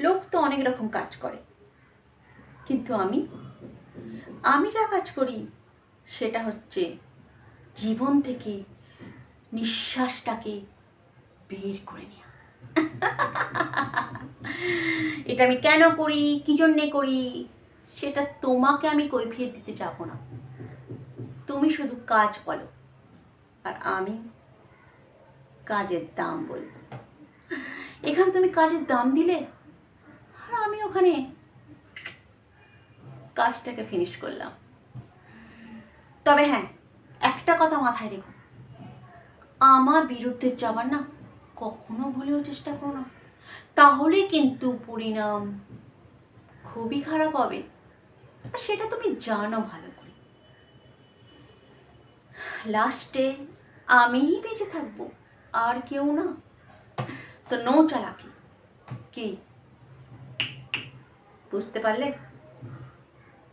লোক তো অনেক রকম কাজ করে, কিন্তু আমি যা কাজ করি সেটা হচ্ছে জীবন থেকে নিঃশ্বাসটাকে বের করে নেওয়া। এটা আমি কেন করি, কি জন্যে করি, সেটা তোমাকে আমি কৈফিয়ত দিতে যাব না। তুমি শুধু কাজ বলো, আর আমি কাজের দাম বলবো। এখানে তুমি কাজের দাম দিলে, আর আমি ওখানে কাজটাকে ফিনিশ করলাম। তবে হ্যাঁ, একটা কথা মাথায় রেখো, আমার বিরুদ্ধে যাবার না কখনো ভুলেও চেষ্টা করো না, তাহলে কিন্তু পরিণাম খুবই খারাপ হবে, আর সেটা তুমি জানো ভালো করে। লাস্টে আমিই বেঁচে থাকবো, আর কেউ না। তো নো চালাকি, কি বুঝতে পারলে?